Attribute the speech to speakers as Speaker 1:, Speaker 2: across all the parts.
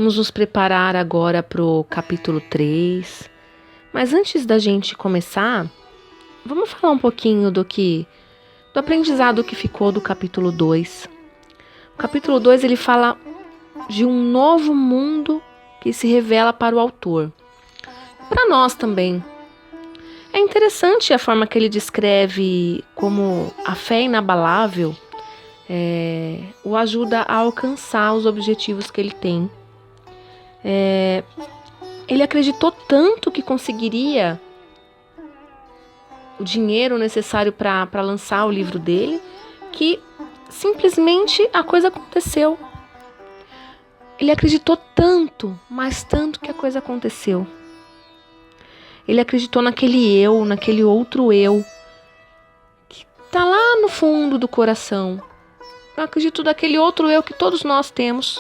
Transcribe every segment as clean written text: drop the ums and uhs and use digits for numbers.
Speaker 1: vamos nos preparar agora para o capítulo 3. Mas antes da gente começar, vamos falar um pouquinho do aprendizado que ficou do capítulo 2. O capítulo 2 ele fala de um novo mundo que se revela para o autor. Para nós também. É interessante a forma que ele descreve como a fé inabalável o ajuda a alcançar os objetivos que ele tem. Ele acreditou tanto que conseguiria o dinheiro necessário para lançar o livro dele, que simplesmente a coisa aconteceu. Ele acreditou tanto, mas tanto que a coisa aconteceu. Ele acreditou naquele outro eu, que está lá no fundo do coração. Eu acredito naquele outro eu que todos nós temos,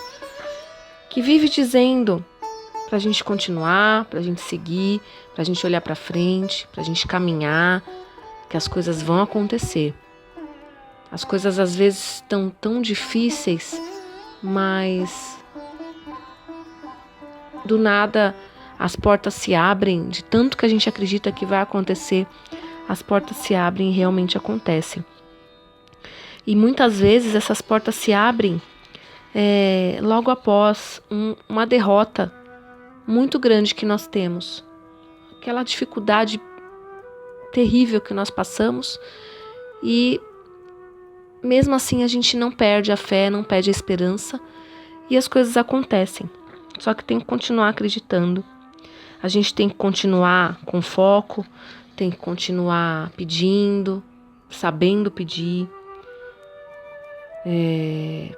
Speaker 1: que vive dizendo para a gente continuar, para a gente seguir, para a gente olhar para frente, para a gente caminhar, que as coisas vão acontecer. As coisas às vezes estão tão difíceis, mas do nada as portas se abrem, de tanto que a gente acredita que vai acontecer, as portas se abrem e realmente acontece. E muitas vezes essas portas se abrem logo após uma derrota muito grande que nós temos. Aquela dificuldade terrível que nós passamos e mesmo assim a gente não perde a fé, não perde a esperança e as coisas acontecem. Só que tem que continuar acreditando. A gente tem que continuar com foco, tem que continuar pedindo, sabendo pedir,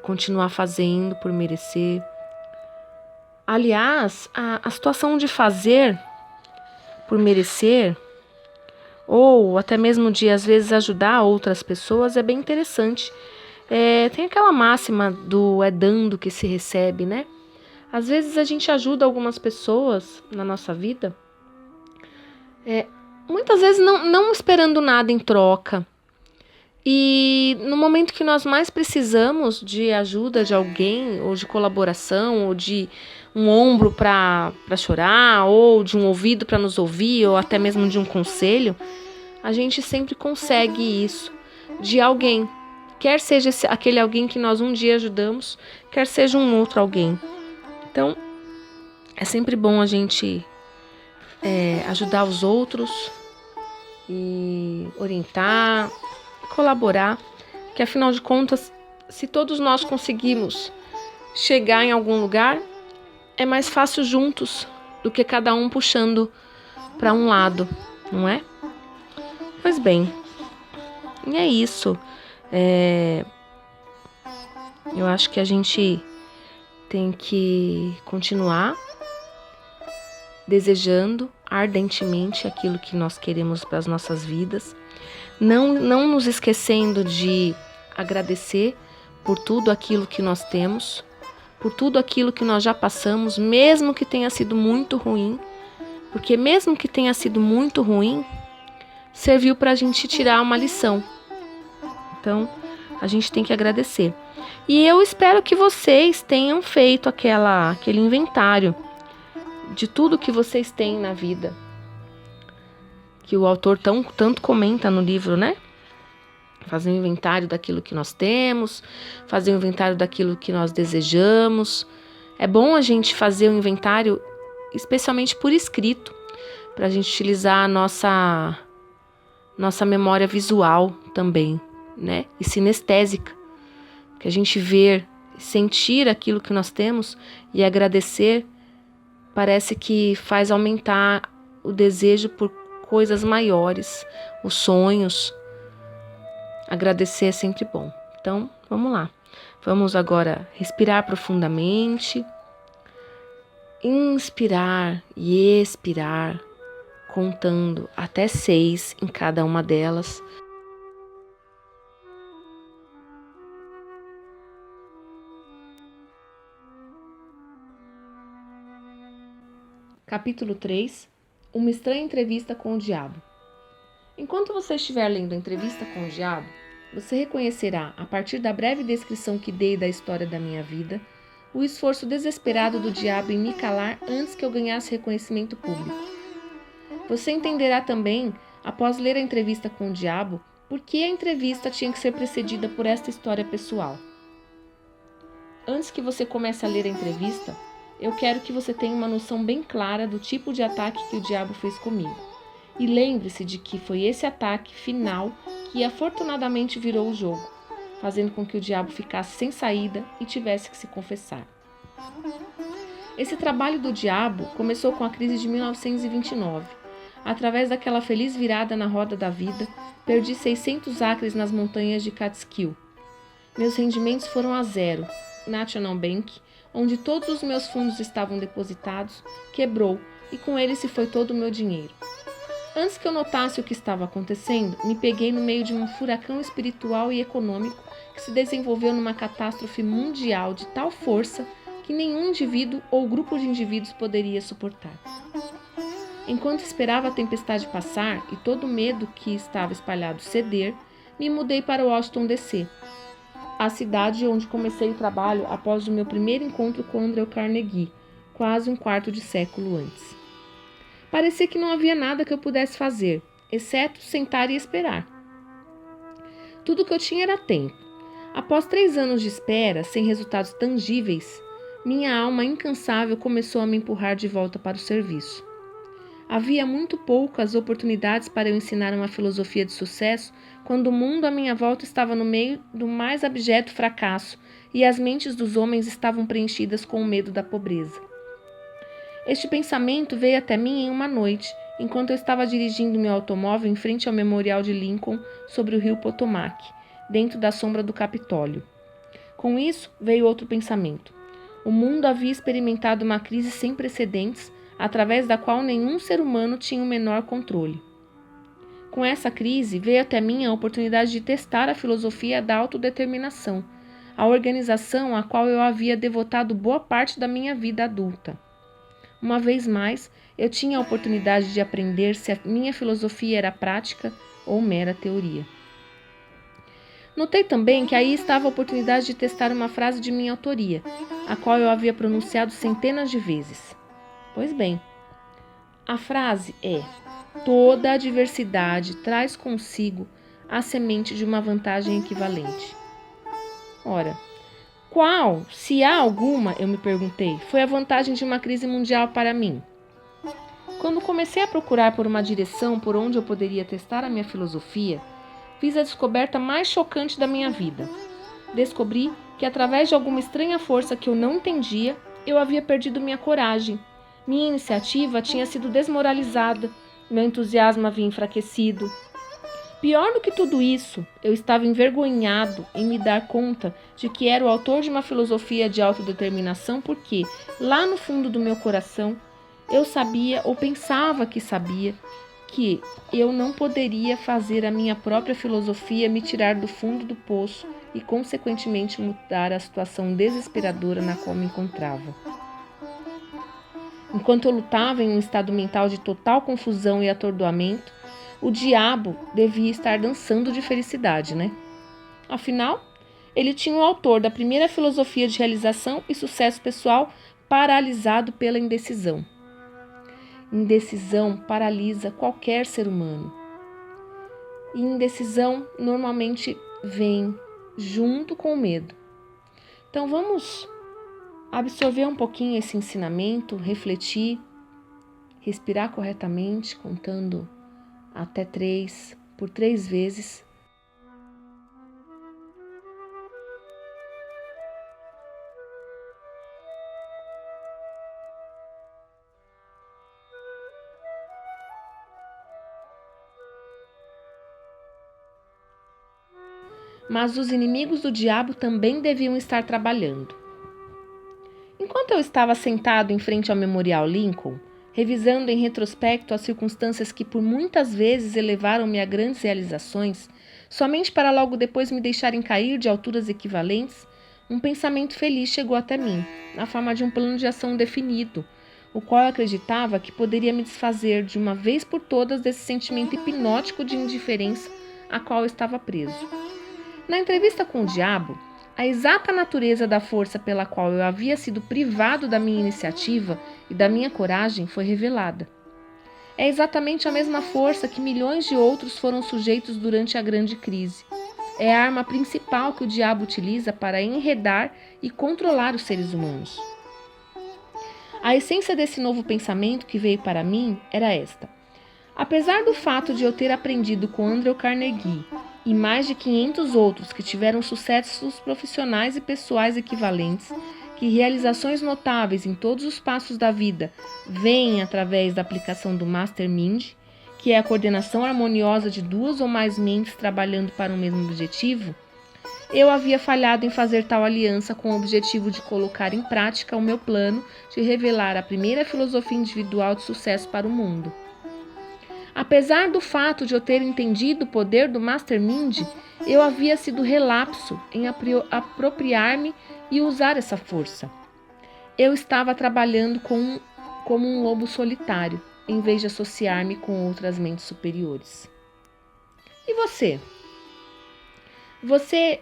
Speaker 1: continuar fazendo por merecer. Aliás, a situação de fazer por merecer, ou até mesmo de às vezes ajudar outras pessoas, é bem interessante. Tem aquela máxima do é dando que se recebe, né? Às vezes a gente ajuda algumas pessoas na nossa vida, muitas vezes não esperando nada em troca. E no momento que nós mais precisamos de ajuda de alguém, ou de colaboração, ou de um ombro para chorar, ou de um ouvido para nos ouvir, ou até mesmo de um conselho, a gente sempre consegue isso de alguém. Quer seja aquele alguém que nós um dia ajudamos, quer seja um outro alguém. Então, é sempre bom a gente ajudar os outros e orientar, colaborar, que afinal de contas, se todos nós conseguimos chegar em algum lugar, é mais fácil juntos do que cada um puxando para um lado, não é? Pois bem, e é isso. Eu acho que a gente tem que continuar desejando ardentemente aquilo que nós queremos para as nossas vidas, não nos esquecendo de agradecer por tudo aquilo que nós temos, por tudo aquilo que nós já passamos, mesmo que tenha sido muito ruim, porque mesmo que tenha sido muito ruim, serviu para a gente tirar uma lição. Então, a gente tem que agradecer. E eu espero que vocês tenham feito aquele inventário de tudo que vocês têm na vida, que o autor tanto comenta no livro, né? Fazer um inventário daquilo que nós temos, fazer um inventário daquilo que nós desejamos. É bom a gente fazer um inventário, especialmente por escrito, para a gente utilizar a nossa memória visual também, né? E sinestésica, que a gente ver, sentir aquilo que nós temos e agradecer, parece que faz aumentar o desejo por coisas maiores, os sonhos. Agradecer é sempre bom. Então, vamos lá. Vamos agora respirar profundamente, inspirar e expirar, contando até 6 em cada uma delas. Capítulo 3. Uma estranha entrevista com o diabo. Enquanto você estiver lendo a entrevista com o diabo, você reconhecerá, a partir da breve descrição que dei da história da minha vida, o esforço desesperado do diabo em me calar antes que eu ganhasse reconhecimento público. Você entenderá também, após ler a entrevista com o diabo, por que a entrevista tinha que ser precedida por esta história pessoal. Antes que você comece a ler a entrevista, eu quero que você tenha uma noção bem clara do tipo de ataque que o diabo fez comigo. E lembre-se de que foi esse ataque final que afortunadamente virou o jogo, fazendo com que o diabo ficasse sem saída e tivesse que se confessar. Esse trabalho do diabo começou com a crise de 1929. Através daquela feliz virada na roda da vida, perdi 600 acres nas montanhas de Catskill. Meus rendimentos foram a zero. National Bank, onde todos os meus fundos estavam depositados, quebrou e com ele se foi todo o meu dinheiro. Antes que eu notasse o que estava acontecendo, me peguei no meio de um furacão espiritual e econômico que se desenvolveu numa catástrofe mundial de tal força que nenhum indivíduo ou grupo de indivíduos poderia suportar. Enquanto esperava a tempestade passar e todo o medo que estava espalhado ceder, me mudei para Washington, D.C., a cidade onde comecei o trabalho após o meu primeiro encontro com Andrew Carnegie, quase um quarto de século antes. Parecia que não havia nada que eu pudesse fazer, exceto sentar e esperar. Tudo que eu tinha era tempo. Após 3 anos de espera, sem resultados tangíveis, minha alma incansável começou a me empurrar de volta para o serviço. Havia muito poucas oportunidades para eu ensinar uma filosofia de sucesso quando o mundo à minha volta estava no meio do mais abjeto fracasso e as mentes dos homens estavam preenchidas com o medo da pobreza. Este pensamento veio até mim em uma noite, enquanto eu estava dirigindo meu automóvel em frente ao Memorial de Lincoln sobre o rio Potomac, dentro da sombra do Capitólio. Com isso, veio outro pensamento. O mundo havia experimentado uma crise sem precedentes, através da qual nenhum ser humano tinha o menor controle. Com essa crise, veio até mim a oportunidade de testar a filosofia da autodeterminação, a organização à qual eu havia devotado boa parte da minha vida adulta. Uma vez mais, eu tinha a oportunidade de aprender se a minha filosofia era prática ou mera teoria. Notei também que aí estava a oportunidade de testar uma frase de minha autoria, a qual eu havia pronunciado centenas de vezes. Pois bem, a frase é: toda adversidade traz consigo a semente de uma vantagem equivalente. Ora, qual, se há alguma, eu me perguntei, foi a vantagem de uma crise mundial para mim? Quando comecei a procurar por uma direção por onde eu poderia testar a minha filosofia, fiz a descoberta mais chocante da minha vida. Descobri que, através de alguma estranha força que eu não entendia, eu havia perdido minha coragem. Minha iniciativa tinha sido desmoralizada, meu entusiasmo havia enfraquecido. Pior do que tudo isso, eu estava envergonhado em me dar conta de que era o autor de uma filosofia de autodeterminação porque, lá no fundo do meu coração, eu sabia ou pensava que sabia que eu não poderia fazer a minha própria filosofia me tirar do fundo do poço e, consequentemente, mudar a situação desesperadora na qual me encontrava. Enquanto eu lutava em um estado mental de total confusão e atordoamento, o diabo devia estar dançando de felicidade, né? Afinal, ele tinha o autor da primeira filosofia de realização e sucesso pessoal paralisado pela indecisão. Indecisão paralisa qualquer ser humano. E indecisão normalmente vem junto com o medo. Então vamos absorver um pouquinho esse ensinamento, refletir, respirar corretamente, contando até 3, por 3 vezes. Mas os inimigos do diabo também deviam estar trabalhando. Enquanto eu estava sentado em frente ao Memorial Lincoln, revisando em retrospecto as circunstâncias que por muitas vezes elevaram-me a grandes realizações, somente para logo depois me deixarem cair de alturas equivalentes, um pensamento feliz chegou até mim, na forma de um plano de ação definido, o qual eu acreditava que poderia me desfazer de uma vez por todas desse sentimento hipnótico de indiferença a qual eu estava preso. Na entrevista com o diabo, A exata natureza da força pela qual eu havia sido privado da minha iniciativa e da minha coragem foi revelada. É exatamente a mesma força que milhões de outros foram sujeitos durante a grande crise. É a arma principal que o diabo utiliza para enredar e controlar os seres humanos. A essência desse novo pensamento que veio para mim era esta. Apesar do fato de eu ter aprendido com Andrew Carnegie e mais de 500 outros que tiveram sucessos profissionais e pessoais equivalentes, que realizações notáveis em todos os passos da vida vêm através da aplicação do Mastermind, que é a coordenação harmoniosa de duas ou mais mentes trabalhando para um mesmo objetivo, eu havia falhado em fazer tal aliança com o objetivo de colocar em prática o meu plano de revelar a primeira filosofia individual de sucesso para o mundo. Apesar do fato de eu ter entendido o poder do Mastermind, eu havia sido relapso em apropriar-me e usar essa força. Eu estava trabalhando como um lobo solitário, em vez de associar-me com outras mentes superiores. E você? Você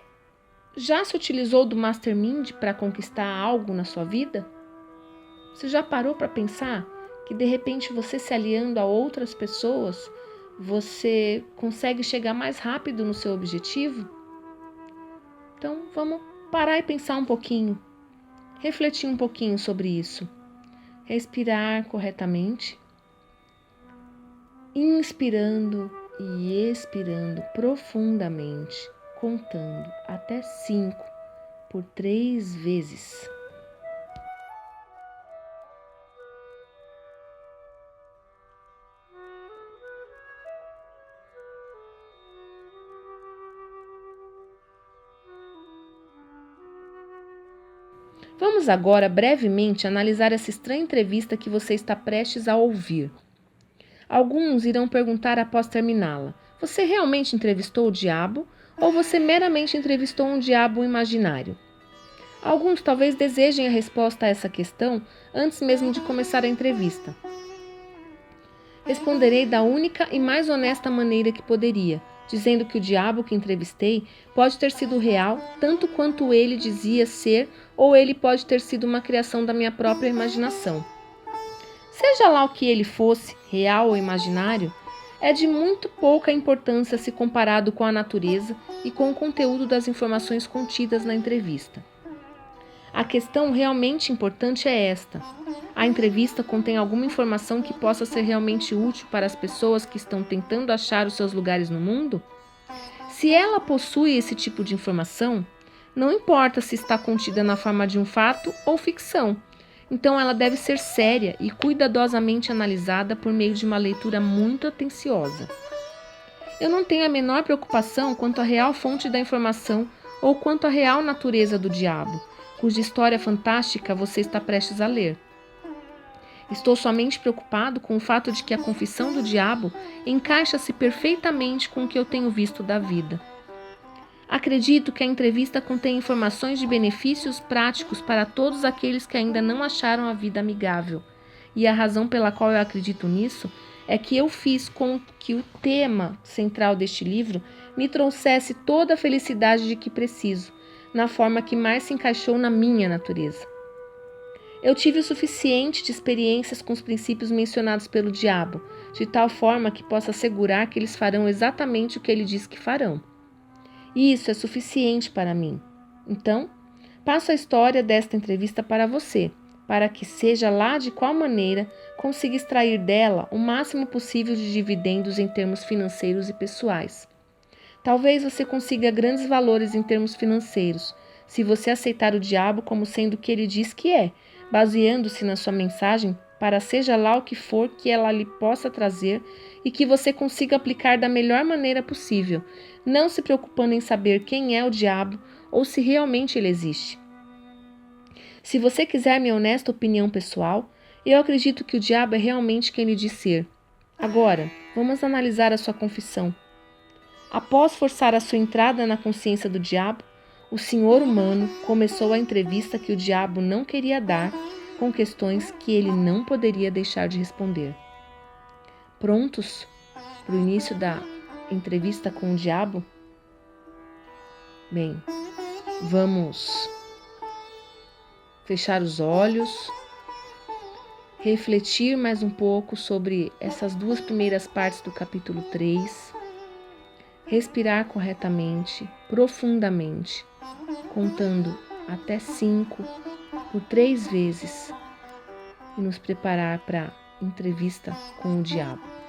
Speaker 1: já se utilizou do Mastermind para conquistar algo na sua vida? Você já parou para pensar que de repente você se aliando a outras pessoas, você consegue chegar mais rápido no seu objetivo? Então vamos parar e pensar um pouquinho, refletir um pouquinho sobre isso. Respirar corretamente, inspirando e expirando profundamente, contando até 5 por 3 vezes. Vamos agora brevemente analisar essa estranha entrevista que você está prestes a ouvir. Alguns irão perguntar após terminá-la: você realmente entrevistou o diabo ou você meramente entrevistou um diabo imaginário? Alguns talvez desejem a resposta a essa questão antes mesmo de começar a entrevista. Responderei da única e mais honesta maneira que poderia, dizendo que o diabo que entrevistei pode ter sido real tanto quanto ele dizia ser, ou ele pode ter sido uma criação da minha própria imaginação. Seja lá o que ele fosse, real ou imaginário, é de muito pouca importância se comparado com a natureza e com o conteúdo das informações contidas na entrevista. A questão realmente importante é esta: a entrevista contém alguma informação que possa ser realmente útil para as pessoas que estão tentando achar os seus lugares no mundo? Se ela possui esse tipo de informação, não importa se está contida na forma de um fato ou ficção, então ela deve ser séria e cuidadosamente analisada por meio de uma leitura muito atenciosa. Eu não tenho a menor preocupação quanto à real fonte da informação ou quanto à real natureza do diabo, cuja história fantástica você está prestes a ler. Estou somente preocupado com o fato de que a confissão do diabo encaixa-se perfeitamente com o que eu tenho visto da vida. Acredito que a entrevista contém informações de benefícios práticos para todos aqueles que ainda não acharam a vida amigável. E a razão pela qual eu acredito nisso é que eu fiz com que o tema central deste livro me trouxesse toda a felicidade de que preciso, na forma que mais se encaixou na minha natureza. Eu tive o suficiente de experiências com os princípios mencionados pelo diabo, de tal forma que posso assegurar que eles farão exatamente o que ele diz que farão. E isso é suficiente para mim. Então, passo a história desta entrevista para você, para que, seja lá de qual maneira, consiga extrair dela o máximo possível de dividendos em termos financeiros e pessoais. Talvez você consiga grandes valores em termos financeiros, se você aceitar o diabo como sendo o que ele diz que é, baseando-se na sua mensagem para seja lá o que for que ela lhe possa trazer e que você consiga aplicar da melhor maneira possível, não se preocupando em saber quem é o diabo ou se realmente ele existe. Se você quiser minha honesta opinião pessoal, eu acredito que o diabo é realmente quem ele diz ser. Agora, vamos analisar a sua confissão. Após forçar a sua entrada na consciência do diabo, o senhor humano começou a entrevista que o diabo não queria dar, com questões que ele não poderia deixar de responder. Prontos para o início da entrevista com o diabo? Bem, Vamos fechar os olhos, refletir mais um pouco sobre essas duas primeiras partes do capítulo 3, respirar corretamente, profundamente, contando até 5 por 3 vezes e nos preparar para a entrevista com o diabo.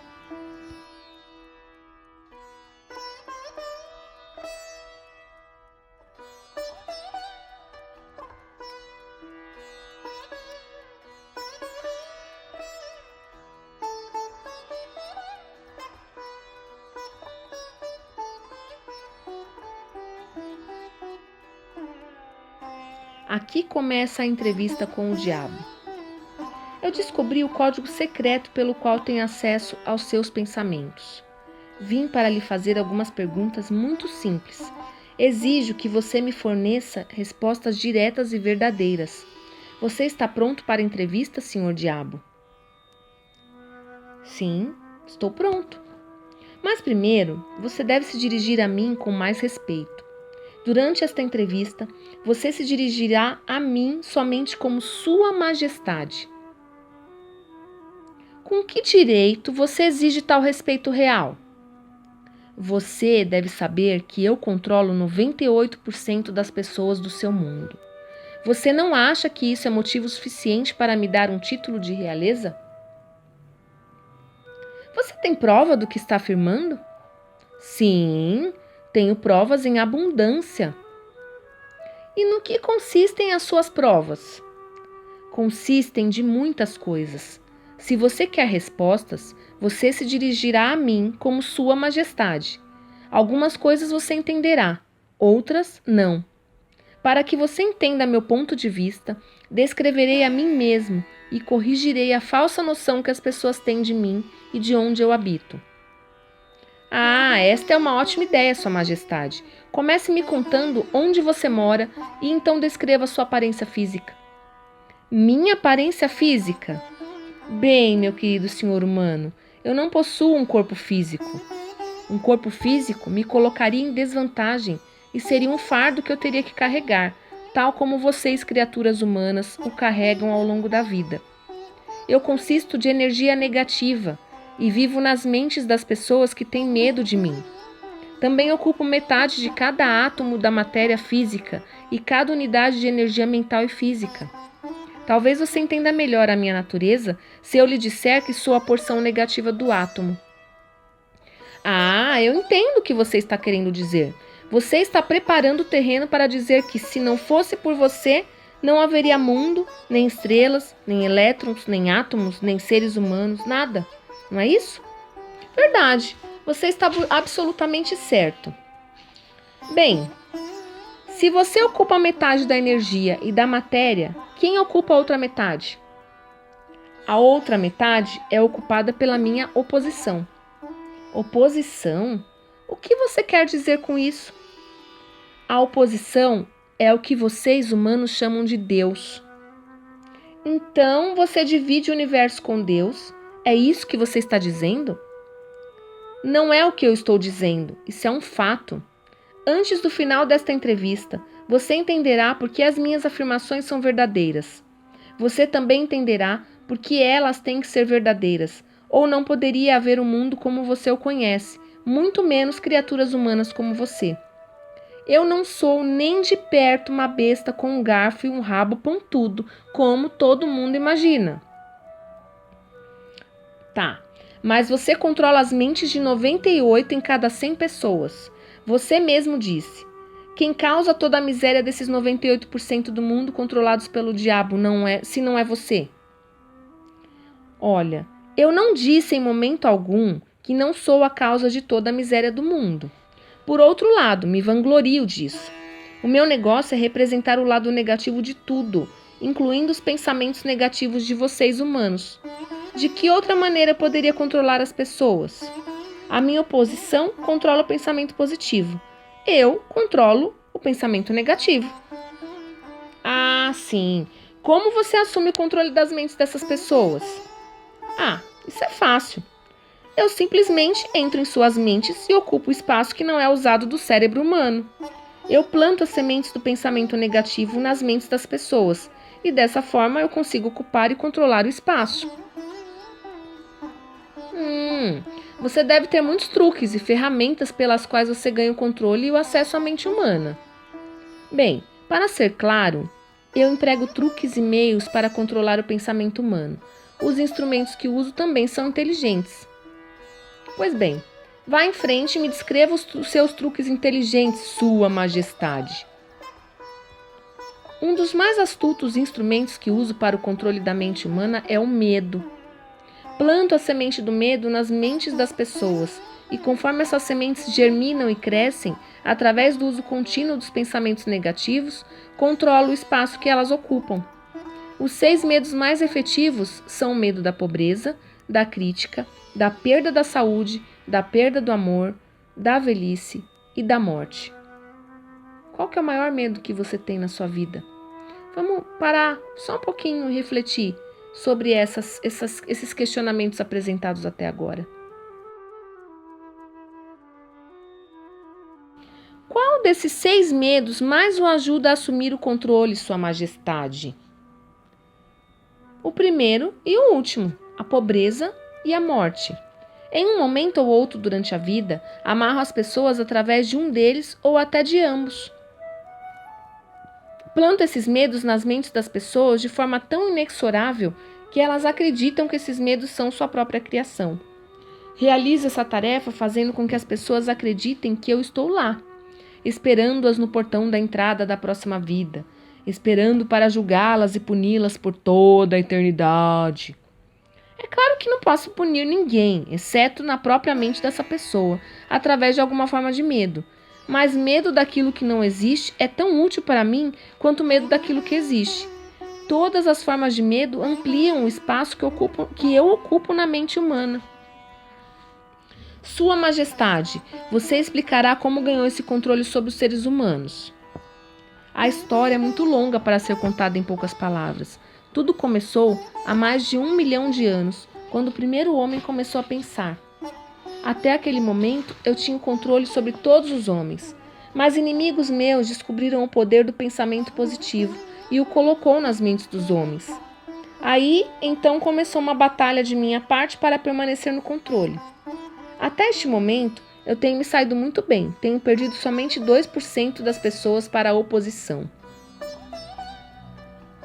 Speaker 1: Aqui começa a entrevista com o diabo. Eu descobri o código secreto pelo qual tenho acesso aos seus pensamentos. Vim para lhe fazer algumas perguntas muito simples. Exijo que você me forneça respostas diretas e verdadeiras. Você está pronto para a entrevista, senhor diabo? Sim, estou pronto. Mas primeiro, você deve se dirigir a mim com mais respeito. Durante esta entrevista, você se dirigirá a mim somente como Sua Majestade. Com que direito você exige tal respeito real? Você deve saber que eu controlo 98% das pessoas do seu mundo. Você não acha que isso é motivo suficiente para me dar um título de realeza? Você tem prova do que está afirmando? Sim, tenho provas em abundância. E no que consistem as suas provas? Consistem de muitas coisas. Se você quer respostas, você se dirigirá a mim como Sua Majestade. Algumas coisas você entenderá, outras não. Para que você entenda meu ponto de vista, descreverei a mim mesmo e corrigirei a falsa noção que as pessoas têm de mim e de onde eu habito. Ah, esta é uma ótima ideia, Sua Majestade. Comece me contando onde você mora e então descreva sua aparência física. Minha aparência física? Bem, meu querido senhor humano, eu não possuo um corpo físico. Um corpo físico me colocaria em desvantagem e seria um fardo que eu teria que carregar, tal como vocês, criaturas humanas, o carregam ao longo da vida. Eu consisto de energia negativa e vivo nas mentes das pessoas que têm medo de mim. Também ocupo metade de cada átomo da matéria física e cada unidade de energia mental e física. Talvez você entenda melhor a minha natureza se eu lhe disser que sou a porção negativa do átomo. Ah, eu entendo o que você está querendo dizer. Você está preparando o terreno para dizer que, se não fosse por você, não haveria mundo, nem estrelas, nem elétrons, nem átomos, nem seres humanos, nada. Não é isso? Verdade, você está absolutamente certo. Bem, se você ocupa metade da energia e da matéria, quem ocupa a outra metade? A outra metade é ocupada pela minha oposição. Oposição? O que você quer dizer com isso? A oposição é o que vocês humanos chamam de Deus. Então você divide o universo com Deus? É isso que você está dizendo? Não é o que eu estou dizendo, isso é um fato. Antes do final desta entrevista, você entenderá por que as minhas afirmações são verdadeiras. Você também entenderá por que elas têm que ser verdadeiras, ou não poderia haver um mundo como você o conhece, muito menos criaturas humanas como você. Eu não sou nem de perto uma besta com um garfo e um rabo pontudo, como todo mundo imagina. Tá, mas você controla as mentes de 98 em cada 100 pessoas. Você mesmo disse. Quem causa toda a miséria desses 98% do mundo controlados pelo diabo se não é você? Olha, eu não disse em momento algum que não sou a causa de toda a miséria do mundo. Por outro lado, me vanglorio disso. O meu negócio é representar o lado negativo de tudo, incluindo os pensamentos negativos de vocês humanos. De que outra maneira poderia controlar as pessoas? A minha oposição controla o pensamento positivo. Eu controlo o pensamento negativo. Ah, sim. Como você assume o controle das mentes dessas pessoas? Ah, isso é fácil. Eu simplesmente entro em suas mentes e ocupo o espaço que não é usado do cérebro humano. Eu planto as sementes do pensamento negativo nas mentes das pessoas, e dessa forma eu consigo ocupar e controlar o espaço. Você deve ter muitos truques e ferramentas pelas quais você ganha o controle e o acesso à mente humana. Bem, para ser claro, eu emprego truques e meios para controlar o pensamento humano. Os instrumentos que uso também são inteligentes. Pois bem, vá em frente e me descreva os seus truques inteligentes, Sua Majestade. Um dos mais astutos instrumentos que uso para o controle da mente humana é o medo. Planto a semente do medo nas mentes das pessoas e, conforme essas sementes germinam e crescem, através do uso contínuo dos pensamentos negativos, controlo o espaço que elas ocupam. Os 6 medos mais efetivos são o medo da pobreza, da crítica, da perda da saúde, da perda do amor, da velhice e da morte. Qual que é o maior medo que você tem na sua vida? Vamos parar só um pouquinho e refletir sobre esses questionamentos apresentados até agora. Qual desses 6 medos mais o ajuda a assumir o controle, Sua Majestade? O primeiro e o último, a pobreza e a morte. Em um momento ou outro durante a vida, amarro as pessoas através de um deles ou até de ambos. Planto esses medos nas mentes das pessoas de forma tão inexorável que elas acreditam que esses medos são sua própria criação. Realizo essa tarefa fazendo com que as pessoas acreditem que eu estou lá, esperando-as no portão da entrada da próxima vida, esperando para julgá-las e puni-las por toda a eternidade. É claro que não posso punir ninguém, exceto na própria mente dessa pessoa, através de alguma forma de medo. Mas medo daquilo que não existe é tão útil para mim quanto medo daquilo que existe. Todas as formas de medo ampliam o espaço que eu ocupo na mente humana. Sua Majestade, você explicará como ganhou esse controle sobre os seres humanos. A história é muito longa para ser contada em poucas palavras. Tudo começou há mais de 1 milhão de anos, quando o primeiro homem começou a pensar. Até aquele momento, eu tinha o controle sobre todos os homens. Mas inimigos meus descobriram o poder do pensamento positivo e o colocou nas mentes dos homens. Aí, então, começou uma batalha de minha parte para permanecer no controle. Até este momento, eu tenho me saído muito bem. Tenho perdido somente 2% das pessoas para a oposição.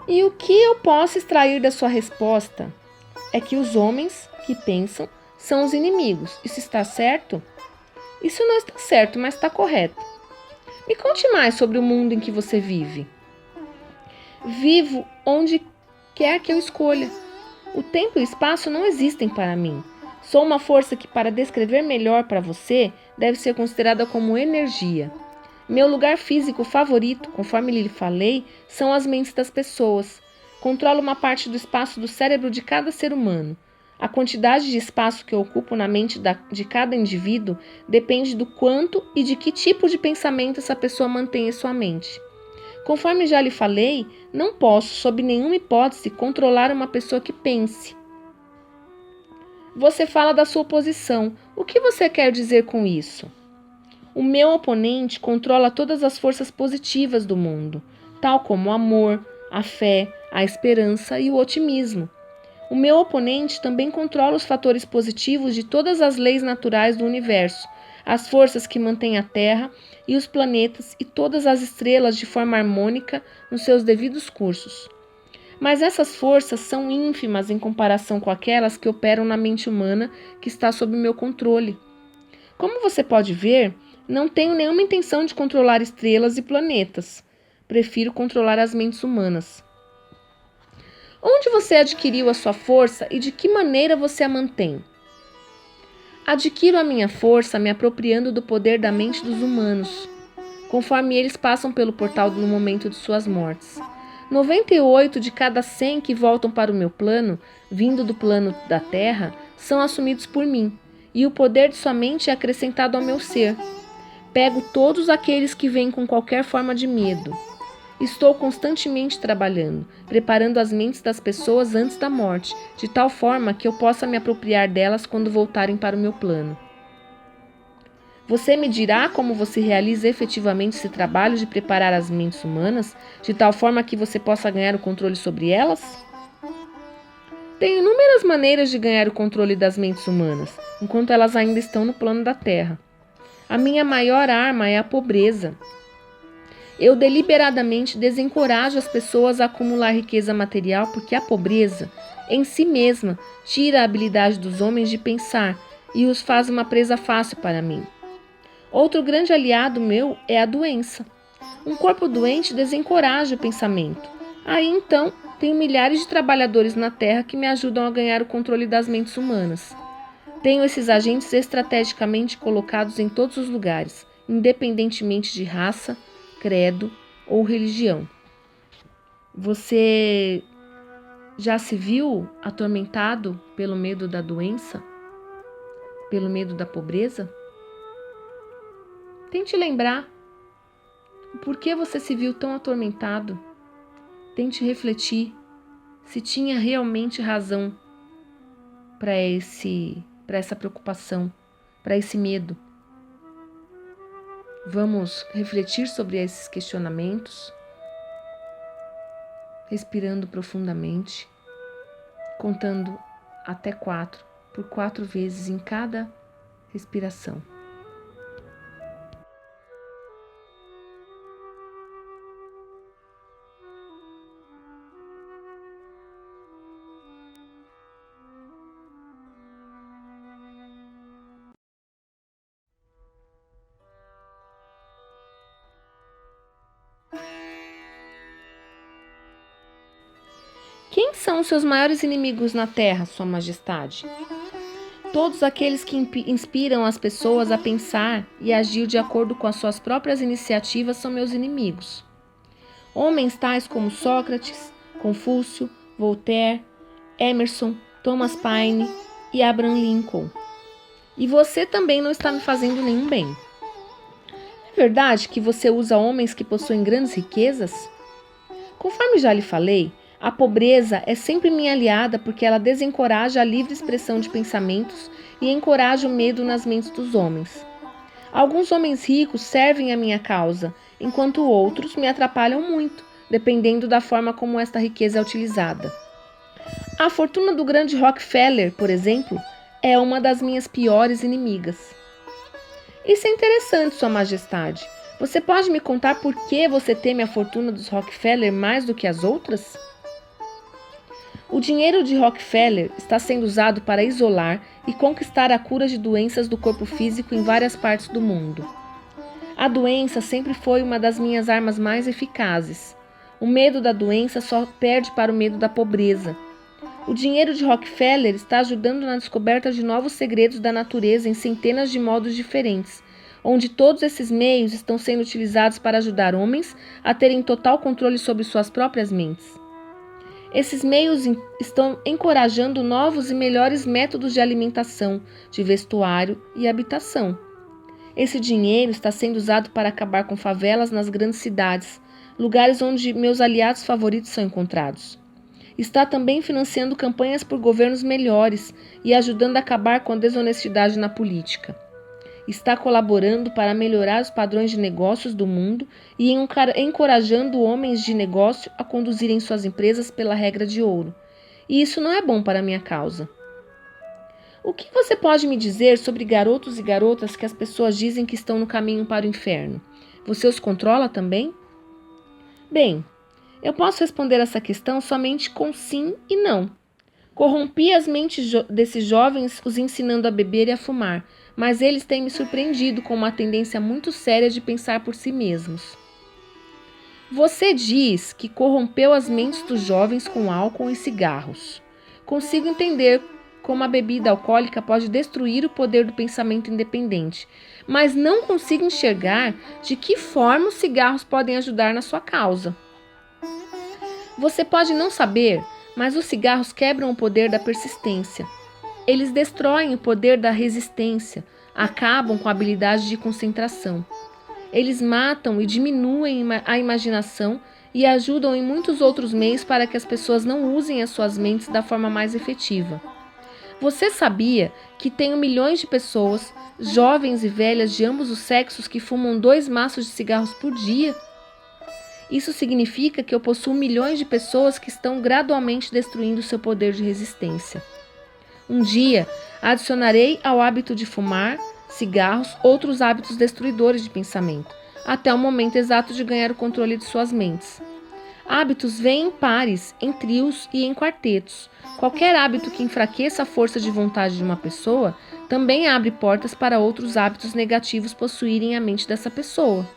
Speaker 1: E o que eu posso extrair da sua resposta é que os homens que pensam são os inimigos. Isso está certo? Isso não está certo, mas está correto. Me conte mais sobre o mundo em que você vive. Vivo onde quer que eu escolha. O tempo e o espaço não existem para mim. Sou uma força que, para descrever melhor para você, deve ser considerada como energia. Meu lugar físico favorito, conforme lhe falei, são as mentes das pessoas. Controlo uma parte do espaço do cérebro de cada ser humano. A quantidade de espaço que eu ocupo na mente de cada indivíduo depende do quanto e de que tipo de pensamento essa pessoa mantém em sua mente. Conforme já lhe falei, não posso, sob nenhuma hipótese, controlar uma pessoa que pense. Você fala da sua oposição. O que você quer dizer com isso? O meu oponente controla todas as forças positivas do mundo, tal como o amor, a fé, a esperança e o otimismo. O meu oponente também controla os fatores positivos de todas as leis naturais do universo, as forças que mantêm a Terra e os planetas e todas as estrelas de forma harmônica nos seus devidos cursos. Mas essas forças são ínfimas em comparação com aquelas que operam na mente humana que está sob meu controle. Como você pode ver, não tenho nenhuma intenção de controlar estrelas e planetas. Prefiro controlar as mentes humanas. Onde você adquiriu a sua força e de que maneira você a mantém? Adquiro a minha força me apropriando do poder da mente dos humanos, conforme eles passam pelo portal no momento de suas mortes. 98 de cada 100 que voltam para o meu plano, vindo do plano da Terra, são assumidos por mim, e o poder de sua mente é acrescentado ao meu ser. Pego todos aqueles que vêm com qualquer forma de medo. Estou constantemente trabalhando, preparando as mentes das pessoas antes da morte, de tal forma que eu possa me apropriar delas quando voltarem para o meu plano. Você me dirá como você realiza efetivamente esse trabalho de preparar as mentes humanas, de tal forma que você possa ganhar o controle sobre elas? Tem inúmeras maneiras de ganhar o controle das mentes humanas, enquanto elas ainda estão no plano da Terra. A minha maior arma é a pobreza. Eu deliberadamente desencorajo as pessoas a acumular riqueza material porque a pobreza, em si mesma, tira a habilidade dos homens de pensar e os faz uma presa fácil para mim. Outro grande aliado meu é a doença. Um corpo doente desencoraja o pensamento. Aí então, tenho milhares de trabalhadores na Terra que me ajudam a ganhar o controle das mentes humanas. Tenho esses agentes estrategicamente colocados em todos os lugares, independentemente de raça, credo ou religião. Você já se viu atormentado pelo medo da doença? Pelo medo da pobreza? Tente lembrar o porquê você se viu tão atormentado. Tente refletir se tinha realmente razão para essa preocupação, para esse medo. Vamos refletir sobre esses questionamentos, respirando profundamente, contando até 4, por 4 vezes em cada respiração. Quem são os seus maiores inimigos na Terra, Sua Majestade? Todos aqueles que inspiram as pessoas a pensar e agir de acordo com as suas próprias iniciativas são meus inimigos. Homens tais como Sócrates, Confúcio, Voltaire, Emerson, Thomas Paine e Abraham Lincoln. E você também não está me fazendo nenhum bem. É verdade que você usa homens que possuem grandes riquezas? Conforme já lhe falei, a pobreza é sempre minha aliada porque ela desencoraja a livre expressão de pensamentos e encoraja o medo nas mentes dos homens. Alguns homens ricos servem a minha causa, enquanto outros me atrapalham muito, dependendo da forma como esta riqueza é utilizada. A fortuna do grande Rockefeller, por exemplo, é uma das minhas piores inimigas. Isso é interessante, Sua Majestade. Você pode me contar por que você teme a fortuna dos Rockefeller mais do que as outras? O dinheiro de Rockefeller está sendo usado para isolar e conquistar a cura de doenças do corpo físico em várias partes do mundo. A doença sempre foi uma das minhas armas mais eficazes. O medo da doença só perde para o medo da pobreza. O dinheiro de Rockefeller está ajudando na descoberta de novos segredos da natureza em centenas de modos diferentes, onde todos esses meios estão sendo utilizados para ajudar homens a terem total controle sobre suas próprias mentes. Esses meios estão encorajando novos e melhores métodos de alimentação, de vestuário e habitação. Esse dinheiro está sendo usado para acabar com favelas nas grandes cidades, lugares onde meus aliados favoritos são encontrados. Está também financiando campanhas por governos melhores e ajudando a acabar com a desonestidade na política. Está colaborando para melhorar os padrões de negócios do mundo e encorajando homens de negócio a conduzirem suas empresas pela regra de ouro. E isso não é bom para a minha causa. O que você pode me dizer sobre garotos e garotas que as pessoas dizem que estão no caminho para o inferno? Você os controla também? Bem, eu posso responder essa questão somente com sim e não. Corrompi as mentes desses jovens os ensinando a beber e a fumar, mas eles têm me surpreendido com uma tendência muito séria de pensar por si mesmos. Você diz que corrompeu as mentes dos jovens com álcool e cigarros. Consigo entender como a bebida alcoólica pode destruir o poder do pensamento independente, mas não consigo enxergar de que forma os cigarros podem ajudar na sua causa. Você pode não saber, mas os cigarros quebram o poder da persistência. Eles destroem o poder da resistência, acabam com a habilidade de concentração. Eles matam e diminuem a imaginação e ajudam em muitos outros meios para que as pessoas não usem as suas mentes da forma mais efetiva. Você sabia que tenho milhões de pessoas, jovens e velhas de ambos os sexos, que fumam 2 maços de cigarros por dia? Isso significa que eu possuo milhões de pessoas que estão gradualmente destruindo seu poder de resistência. Um dia, adicionarei ao hábito de fumar cigarros outros hábitos destruidores de pensamento, até o momento exato de ganhar o controle de suas mentes. Hábitos vêm em pares, em trios e em quartetos. Qualquer hábito que enfraqueça a força de vontade de uma pessoa também abre portas para outros hábitos negativos possuírem a mente dessa pessoa.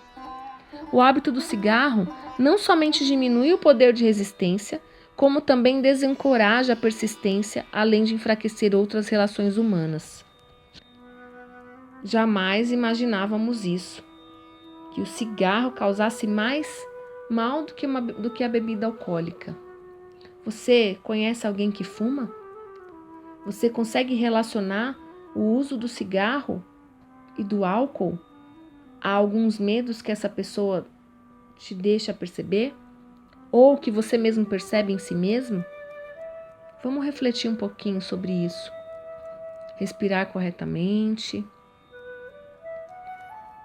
Speaker 1: O hábito do cigarro não somente diminui o poder de resistência, como também desencoraja a persistência, além de enfraquecer outras relações humanas. Jamais imaginávamos isso, que o cigarro causasse mais mal do que a bebida alcoólica. Você conhece alguém que fuma? Você consegue relacionar o uso do cigarro e do álcool a alguns medos que essa pessoa te deixa perceber? Ou que você mesmo percebe em si mesmo? Vamos refletir um pouquinho sobre isso. Respirar corretamente,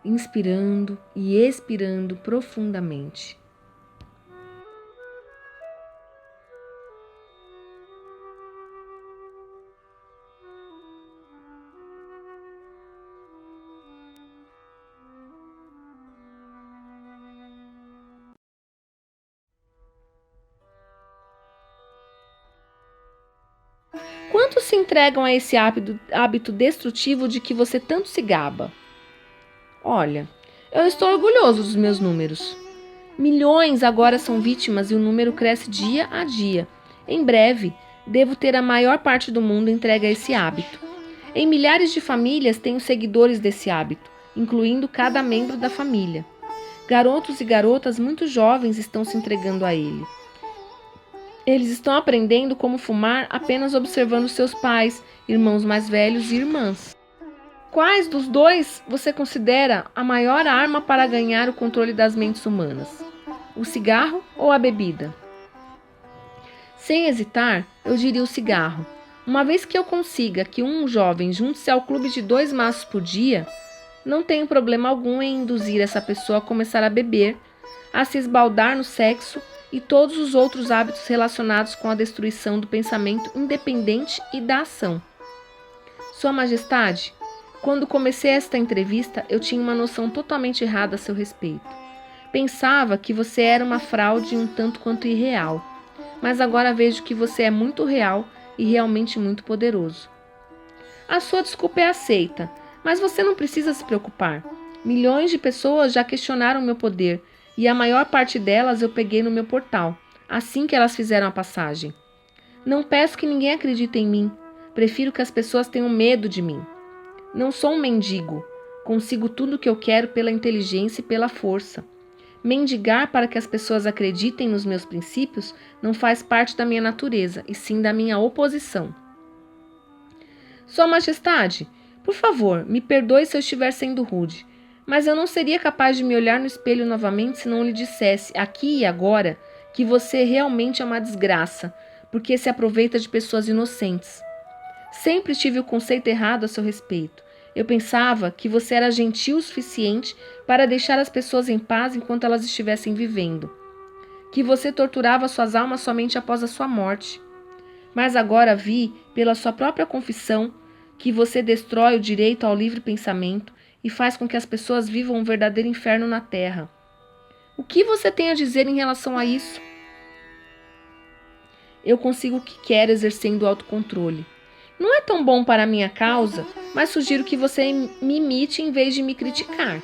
Speaker 1: inspirando e expirando profundamente. Quantos se entregam a esse hábito destrutivo de que você tanto se gaba? Olha, eu estou orgulhoso dos meus números. Milhões agora são vítimas e o número cresce dia a dia. Em breve, devo ter a maior parte do mundo entregue a esse hábito. Em milhares de famílias tenho seguidores desse hábito, incluindo cada membro da família. Garotos e garotas muito jovens estão se entregando a ele. Eles estão aprendendo como fumar apenas observando seus pais, irmãos mais velhos e irmãs. Quais dos dois você considera a maior arma para ganhar o controle das mentes humanas? O cigarro ou a bebida? Sem hesitar, eu diria o cigarro. Uma vez que eu consiga que um jovem junte-se ao clube de 2 maços por dia, não tenho problema algum em induzir essa pessoa a começar a beber, a se esbaldar no sexo e todos os outros hábitos relacionados com a destruição do pensamento independente e da ação. Sua Majestade, quando comecei esta entrevista, eu tinha uma noção totalmente errada a seu respeito. Pensava que você era uma fraude um tanto quanto irreal, mas agora vejo que você é muito real e realmente muito poderoso. A sua desculpa é aceita, mas você não precisa se preocupar. Milhões de pessoas já questionaram meu poder, e a maior parte delas eu peguei no meu portal, assim que elas fizeram a passagem. Não peço que ninguém acredite em mim. Prefiro que as pessoas tenham medo de mim. Não sou um mendigo. Consigo tudo o que eu quero pela inteligência e pela força. Mendigar para que as pessoas acreditem nos meus princípios não faz parte da minha natureza, e sim da minha oposição. Sua Majestade, por favor, me perdoe se eu estiver sendo rude, mas eu não seria capaz de me olhar no espelho novamente se não lhe dissesse, aqui e agora, que você realmente é uma desgraça, porque se aproveita de pessoas inocentes. Sempre tive o conceito errado a seu respeito. Eu pensava que você era gentil o suficiente para deixar as pessoas em paz enquanto elas estivessem vivendo. Que você torturava suas almas somente após a sua morte. Mas agora vi, pela sua própria confissão, que você destrói o direito ao livre pensamento e faz com que as pessoas vivam um verdadeiro inferno na Terra. O que você tem a dizer em relação a isso? Eu consigo o que quero exercendo o autocontrole. Não é tão bom para a minha causa, mas sugiro que você me imite em vez de me criticar.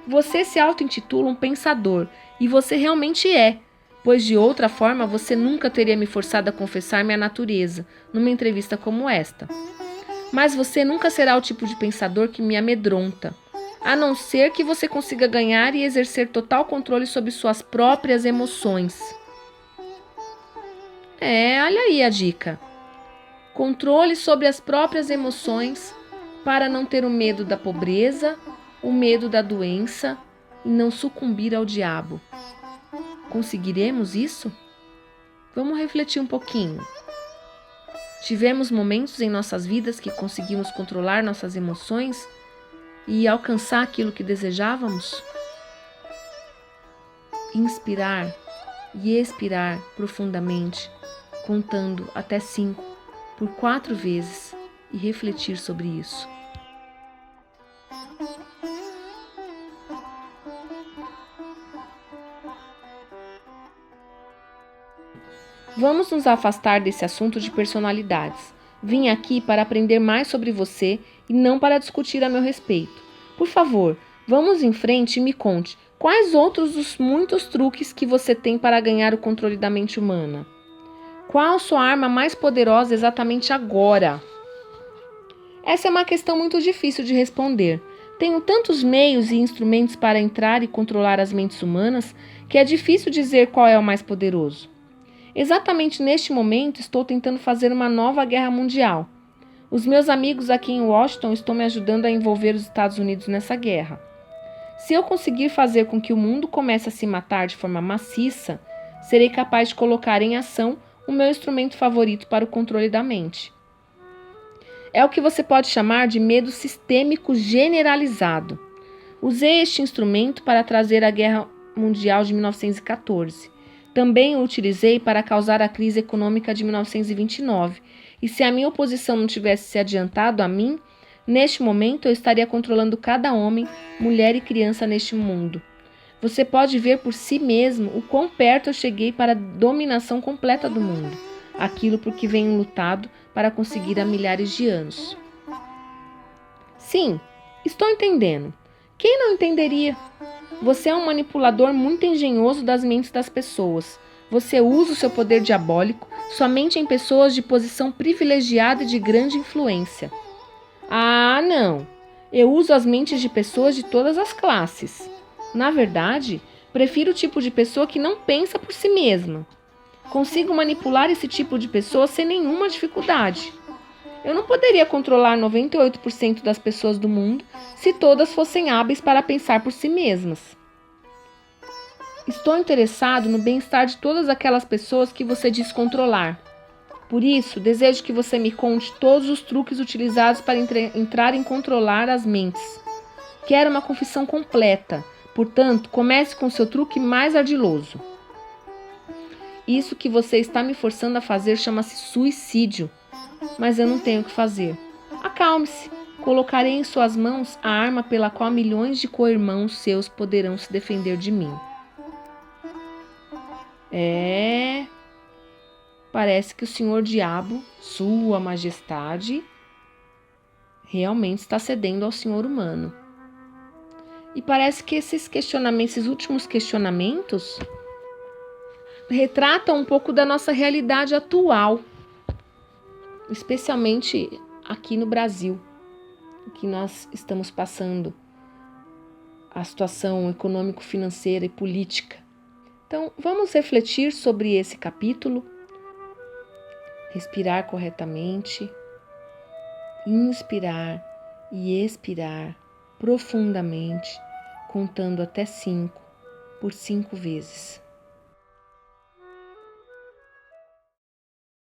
Speaker 1: Você se auto-intitula um pensador, e você realmente é, pois de outra forma você nunca teria me forçado a confessar minha natureza numa entrevista como esta. Mas você nunca será o tipo de pensador que me amedronta, a não ser que você consiga ganhar e exercer total controle sobre suas próprias emoções. Olha aí a dica. Controle sobre as próprias emoções para não ter o medo da pobreza, o medo da doença e não sucumbir ao diabo. Conseguiremos isso? Vamos refletir um pouquinho. Tivemos momentos em nossas vidas que conseguimos controlar nossas emoções e alcançar aquilo que desejávamos? Inspirar e expirar profundamente, contando até 5 por 4 vezes e refletir sobre isso. Vamos nos afastar desse assunto de personalidades. Vim aqui para aprender mais sobre você e não para discutir a meu respeito. Por favor, vamos em frente e me conte quais outros dos muitos truques que você tem para ganhar o controle da mente humana. Qual sua arma mais poderosa exatamente agora? Essa é uma questão muito difícil de responder. Tenho tantos meios e instrumentos para entrar e controlar as mentes humanas que é difícil dizer qual é o mais poderoso. Exatamente neste momento estou tentando fazer uma nova guerra mundial. Os meus amigos aqui em Washington estão me ajudando a envolver os Estados Unidos nessa guerra. Se eu conseguir fazer com que o mundo comece a se matar de forma maciça, serei capaz de colocar em ação o meu instrumento favorito para o controle da mente. É o que você pode chamar de medo sistêmico generalizado. Usei este instrumento para trazer a Guerra Mundial de 1914. Também o utilizei para causar a crise econômica de 1929. E se a minha oposição não tivesse se adiantado a mim, neste momento eu estaria controlando cada homem, mulher e criança neste mundo. Você pode ver por si mesmo o quão perto eu cheguei para a dominação completa do mundo, aquilo por que venho lutado para conseguir há milhares de anos. Sim, estou entendendo. Quem não entenderia? Você é um manipulador muito engenhoso das mentes das pessoas. Você usa o seu poder diabólico somente em pessoas de posição privilegiada e de grande influência. Ah, não! Eu uso as mentes de pessoas de todas as classes. Na verdade, prefiro o tipo de pessoa que não pensa por si mesma. Consigo manipular esse tipo de pessoa sem nenhuma dificuldade. Eu não poderia controlar 98% das pessoas do mundo se todas fossem hábeis para pensar por si mesmas. Estou interessado no bem-estar de todas aquelas pessoas que você diz controlar. Por isso, desejo que você me conte todos os truques utilizados para entrar em controlar as mentes. Quero uma confissão completa, portanto, comece com seu truque mais ardiloso. Isso que você está me forçando a fazer chama-se suicídio. Mas eu não tenho o que fazer. Acalme-se. Colocarei em suas mãos a arma pela qual milhões de co-irmãos seus poderão se defender de mim. Parece que o Senhor Diabo, Sua Majestade, realmente está cedendo ao Senhor humano. E parece que esses últimos questionamentos retratam um pouco da nossa realidade atual, especialmente aqui no Brasil, que nós estamos passando a situação econômico-financeira e política. Então, vamos refletir sobre esse capítulo, respirar corretamente, inspirar e expirar profundamente, contando até 5 por 5 vezes.